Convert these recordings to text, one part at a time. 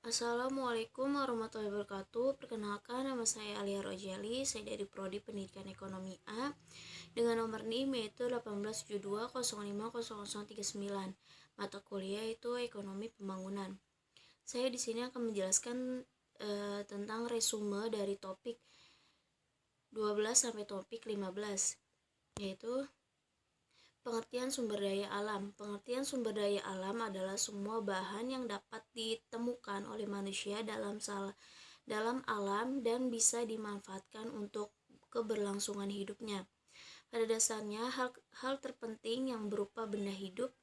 Assalamualaikum warahmatullahi wabarakatuh. Perkenalkan, nama saya Alia Rojeli. Saya dari Prodi Pendidikan Ekonomi A dengan nomor NIM yaitu 1872050039. Mata kuliah itu Ekonomi Pembangunan. Saya di sini akan menjelaskan tentang resume dari topik 12 sampai topik 15, yaitu pengertian sumber daya alam. Pengertian sumber daya alam adalah semua bahan yang dapat ditemukan oleh manusia dalam alam dan bisa dimanfaatkan untuk keberlangsungan hidupnya. Pada dasarnya, hal terpenting yang berupa benda hidup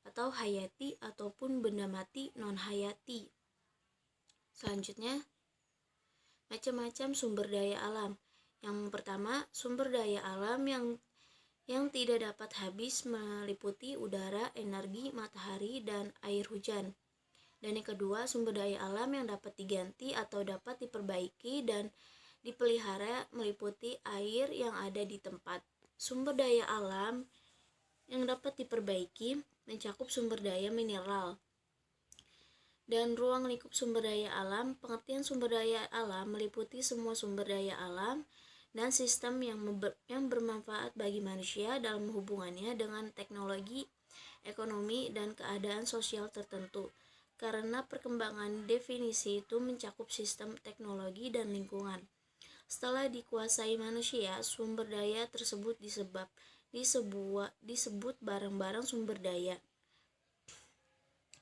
atau hayati ataupun benda mati non-hayati. Selanjutnya, macam-macam sumber daya alam. Yang pertama, sumber daya alam yang tidak dapat habis meliputi udara, energi, matahari, dan air hujan. Dan yang kedua, sumber daya alam yang dapat diganti atau dapat diperbaiki dan dipelihara meliputi air yang ada di tempat. Sumber daya alam yang dapat diperbaiki mencakup sumber daya mineral. Dan ruang lingkup sumber daya alam, pengertian sumber daya alam meliputi semua sumber daya alam dan sistem yang bermanfaat bagi manusia dalam hubungannya dengan teknologi, ekonomi, dan keadaan sosial tertentu. Karena perkembangan definisi itu mencakup sistem teknologi dan lingkungan. Setelah dikuasai manusia, sumber daya tersebut disebut barang-barang sumber daya.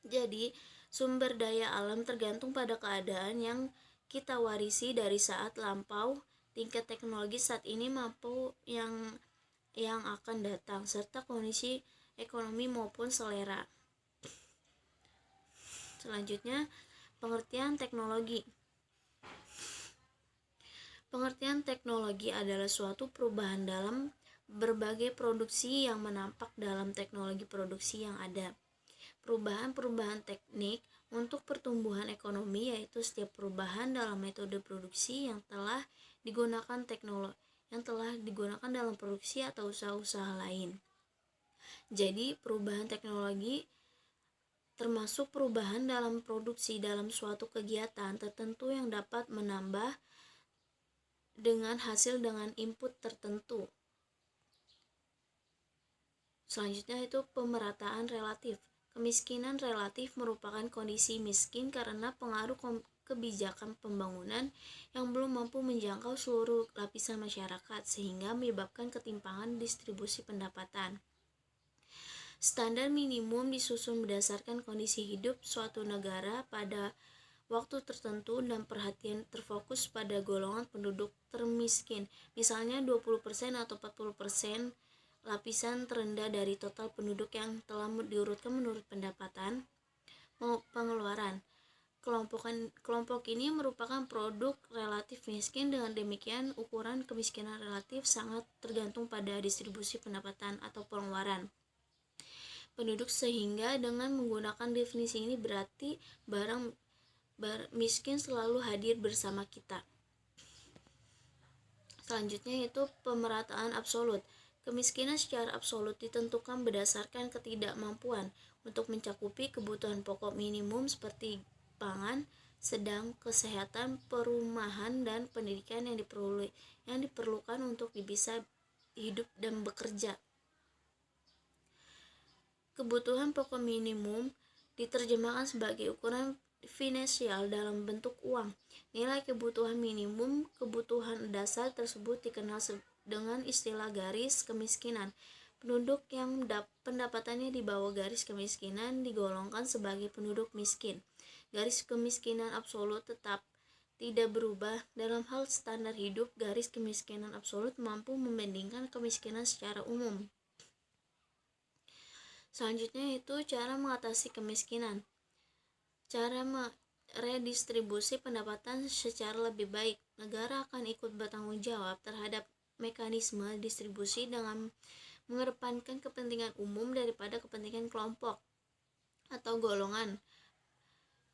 Jadi, sumber daya alam tergantung pada keadaan yang kita warisi dari saat lampau, tingkat teknologi saat ini mampu yang akan datang, serta kondisi ekonomi maupun selera. Selanjutnya, pengertian teknologi. Pengertian teknologi adalah suatu perubahan dalam berbagai produksi yang menampak dalam teknologi produksi yang ada. Perubahan-perubahan teknik untuk pertumbuhan ekonomi yaitu setiap perubahan dalam metode produksi yang telah digunakan dalam produksi atau usaha-usaha lain. Jadi, perubahan teknologi termasuk perubahan dalam produksi dalam suatu kegiatan tertentu yang dapat menambah dengan hasil dengan input tertentu. Selanjutnya itu pemerataan relatif. Kemiskinan relatif merupakan kondisi miskin karena pengaruh kebijakan pembangunan yang belum mampu menjangkau seluruh lapisan masyarakat sehingga menyebabkan ketimpangan distribusi pendapatan. Standar minimum disusun berdasarkan kondisi hidup suatu negara pada waktu tertentu dan perhatian terfokus pada golongan penduduk termiskin, misalnya 20% atau 40% lapisan terendah dari total penduduk yang telah diurutkan menurut pendapatan pengeluaran. Kelompok ini merupakan produk relatif miskin. Dengan demikian, ukuran kemiskinan relatif sangat tergantung pada distribusi pendapatan atau pengeluaran penduduk, sehingga dengan menggunakan definisi ini berarti barang miskin selalu hadir bersama kita. Selanjutnya yaitu pemerataan absolut. Kemiskinan secara absolut ditentukan berdasarkan ketidakmampuan untuk mencakupi kebutuhan pokok minimum seperti pangan, sedang, kesehatan, perumahan, dan pendidikan yang diperlukan untuk bisa hidup dan bekerja. Kebutuhan pokok minimum diterjemahkan sebagai ukuran finansial dalam bentuk uang. Nilai kebutuhan minimum, kebutuhan dasar tersebut dikenal dengan istilah garis kemiskinan. Penduduk yang pendapatannya di bawah garis kemiskinan digolongkan sebagai penduduk miskin. Garis kemiskinan absolut tetap tidak berubah. Dalam hal standar hidup, garis kemiskinan absolut mampu membandingkan kemiskinan secara umum. Selanjutnya itu cara mengatasi kemiskinan. Cara redistribusi pendapatan secara lebih baik. Negara akan ikut bertanggung jawab terhadap mekanisme distribusi dengan mengedepankan kepentingan umum daripada kepentingan kelompok atau golongan,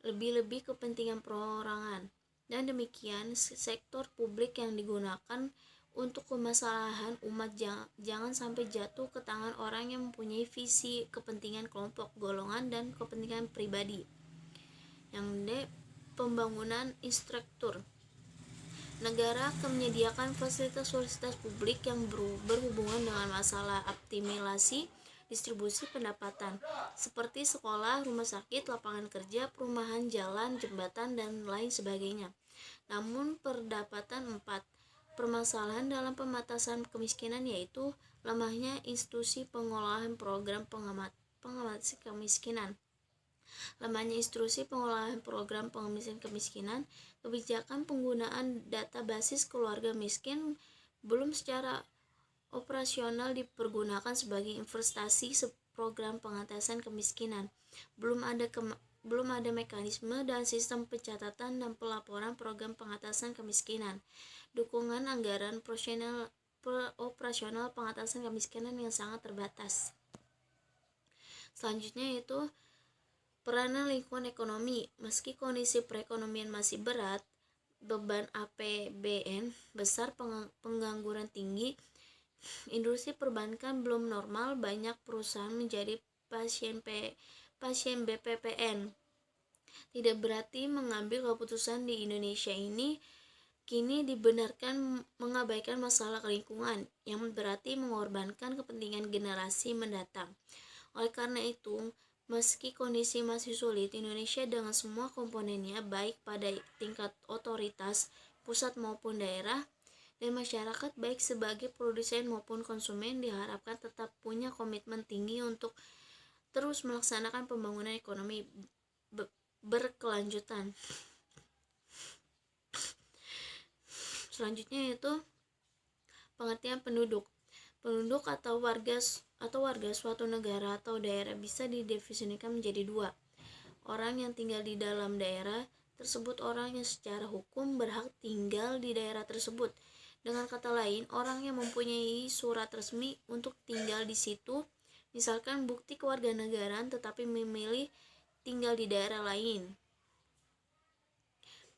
lebih-lebih kepentingan perorangan. Dan demikian, sektor publik yang digunakan untuk kemaslahan umat jangan sampai jatuh ke tangan orang yang mempunyai visi kepentingan kelompok, golongan, dan kepentingan pribadi. Yang pembangunan infrastruktur. Negara akan menyediakan fasilitas-fasilitas publik yang berhubungan dengan masalah optimalisasi distribusi pendapatan, seperti sekolah, rumah sakit, lapangan kerja, perumahan, jalan, jembatan, dan lain sebagainya. Namun pendapatan 4. Permasalahan dalam pematasan kemiskinan yaitu lemahnya institusi pengolahan program pengatasi kemiskinan. Lemahnya instruksi pengolahan program pengemisan kemiskinan, kebijakan penggunaan data basis keluarga miskin belum secara operasional dipergunakan sebagai investasi program pengatasan kemiskinan. Belum ada mekanisme dan sistem pencatatan dan pelaporan program pengatasan kemiskinan. Dukungan anggaran operasional pengatasan kemiskinan yang sangat terbatas. Selanjutnya yaitu peranan lingkungan ekonomi. Meski kondisi perekonomian masih berat, beban APBN besar, pengangguran tinggi, industri perbankan belum normal, banyak perusahaan menjadi pasien BPPN. Tidak berarti mengambil keputusan di Indonesia ini kini dibenarkan mengabaikan masalah lingkungan, yang berarti mengorbankan kepentingan generasi mendatang. Oleh karena itu, meski kondisi masih sulit, Indonesia dengan semua komponennya, baik pada tingkat otoritas, pusat maupun daerah, dan masyarakat baik sebagai produsen maupun konsumen, diharapkan tetap punya komitmen tinggi untuk terus melaksanakan pembangunan ekonomi berkelanjutan. Selanjutnya yaitu pengertian penduduk. Penduduk atau warga suatu negara atau daerah bisa didefinisikan menjadi dua. Orang yang tinggal di dalam daerah tersebut, orang yang secara hukum berhak tinggal di daerah tersebut. Dengan kata lain, orang yang mempunyai surat resmi untuk tinggal di situ, misalkan bukti kewarganegaraan, tetapi memilih tinggal di daerah lain.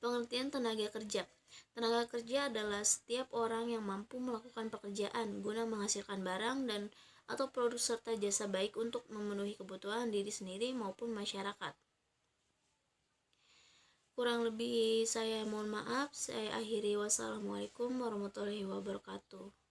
Pengertian tenaga kerja. Tenaga kerja adalah setiap orang yang mampu melakukan pekerjaan guna menghasilkan barang dan atau produk serta jasa baik untuk memenuhi kebutuhan diri sendiri maupun masyarakat. Kurang lebih saya mohon maaf, saya akhiri. Wassalamualaikum warahmatullahi wabarakatuh.